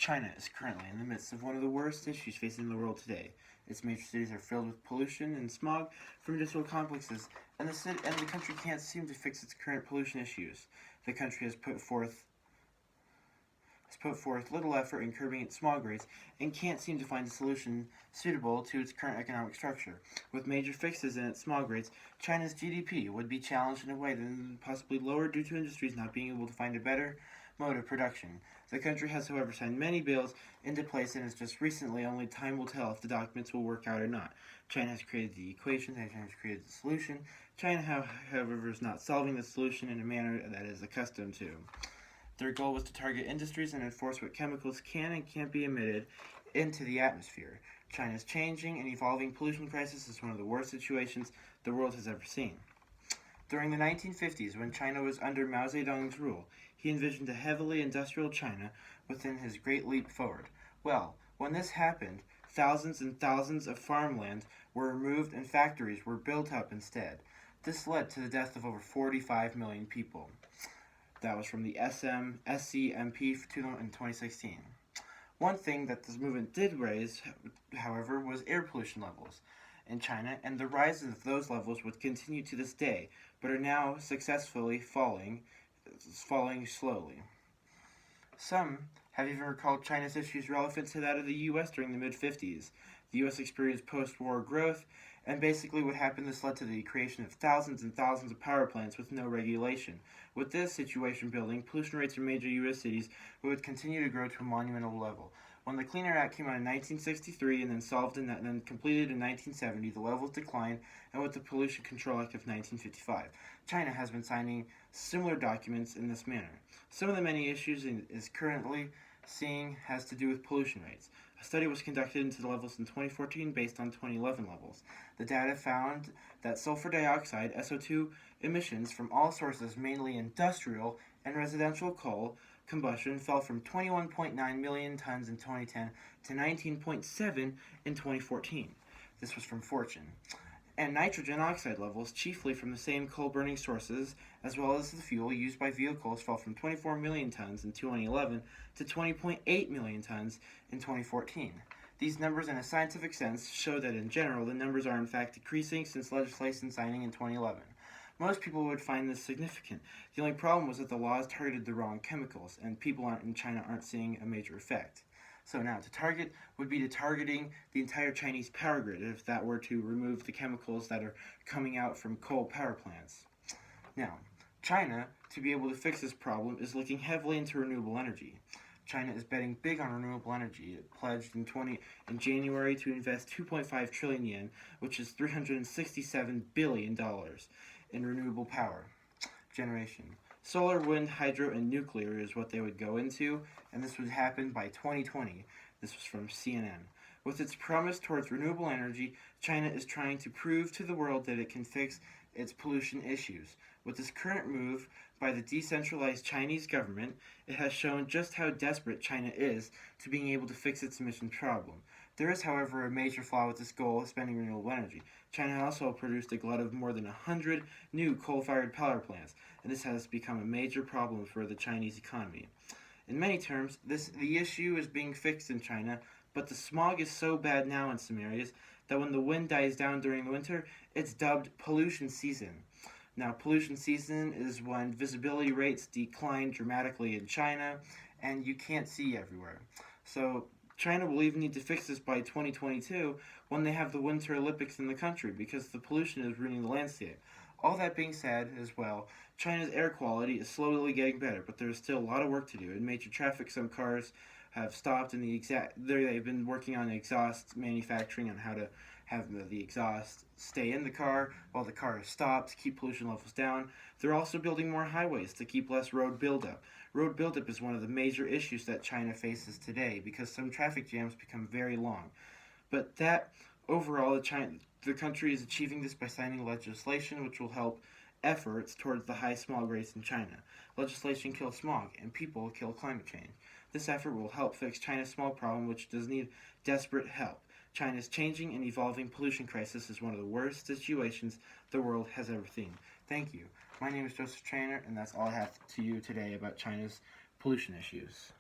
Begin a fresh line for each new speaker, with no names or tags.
China is currently in the midst of one of the worst issues facing the world today. Its major cities are filled with pollution and smog from industrial complexes, and the country can't seem to fix its current pollution issues. The country has put forth little effort in curbing its smog rates and can't seem to find a solution suitable to its current economic structure. With major fixes in its smog rates, China's GDP would be challenged in a way that is possibly lower due to industries not being able to find a better mode of production. The country has, however, signed many bills into place, and has just recently, only time will tell if the documents will work out or not. China has created the equation, China has created the solution. China, however, is not solving the solution in a manner that is accustomed to. Their goal was to target industries and enforce what chemicals can and can't be emitted into the atmosphere. China's changing and evolving pollution crisis is one of the worst situations the world has ever seen. During the 1950s, when China was under Mao Zedong's rule, he envisioned a heavily industrial China within his Great Leap Forward. Well, when this happened, thousands and thousands of farmland were removed and factories were built up instead. This led to the death of over 45 million people. That was from the SCMP in 2016. One thing that this movement did raise, however, was air pollution levels in China, and the rise of those levels would continue to this day, but are now successfully falling slowly. Some have even recalled China's issues relevant to that of the U.S. during the mid-50s. The U.S. experienced post-war growth, and basically what happened, this led to the creation of thousands and thousands of power plants with no regulation. With this situation building, pollution rates in major U.S. cities would continue to grow to a monumental level. When the Clean Air Act came out in 1963 and then completed in 1970, the levels declined, and with the Pollution Control Act of 1955. China has been signing similar documents in this manner. Some of the many issues it is currently seeing has to do with pollution rates. A study was conducted into the levels in 2014 based on 2011 levels. The data found that sulfur dioxide, SO2, emissions from all sources, mainly industrial and residential coal combustion, fell from 21.9 million tons in 2010 to 19.7 in 2014. This was from Fortune. And nitrogen oxide levels, chiefly from the same coal-burning sources, as well as the fuel used by vehicles, fell from 24 million tons in 2011 to 20.8 million tons in 2014. These numbers, in a scientific sense, show that in general the numbers are in fact decreasing since legislation signing in 2011. Most people would find this significant. The only problem was that the laws targeted the wrong chemicals, and people in China aren't seeing a major effect. So now, to target would be targeting the entire Chinese power grid if that were to remove the chemicals that are coming out from coal power plants. Now, China, to be able to fix this problem, is looking heavily into renewable energy. China is betting big on renewable energy. It pledged in January to invest 2.5 trillion yen, which is $367 billion, in renewable power generation. Solar, wind, hydro, and nuclear is what they would go into, and this would happen by 2020. This was from CNN. With its promise towards renewable energy, China is trying to prove to the world that it can fix its pollution issues. With this current move by the decentralized Chinese government, it has shown just how desperate China is to being able to fix its emission problem. There is, however, a major flaw with this goal of spending renewable energy. China also produced a glut of more than 100 new coal-fired power plants, and this has become a major problem for the Chinese economy. In many terms, the issue is being fixed in China, but the smog is so bad now in some areas that when the wind dies down during the winter, it's dubbed pollution season. Now, pollution season is when visibility rates decline dramatically in China, and you can't see everywhere. So China will even need to fix this by 2022 when they have the Winter Olympics in the country, because the pollution is ruining the landscape. All that being said, as well, China's air quality is slowly getting better, but there is still a lot of work to do. In major traffic, some cars have stopped, and they've been working on exhaust manufacturing on how to have the exhaust stay in the car while the car is stopped to keep pollution levels down. They're also building more highways to keep less road buildup. Road buildup is one of the major issues that China faces today because some traffic jams become very long. But that overall, the country is achieving this by signing legislation which will help efforts towards the high smog rates in China. Legislation kills smog, and people kill climate change. This effort will help fix China's smog problem, which does need desperate help. China's changing and evolving pollution crisis is one of the worst situations the world has ever seen. Thank you. My name is Joseph Trainer, and that's all I have to you today about China's pollution issues.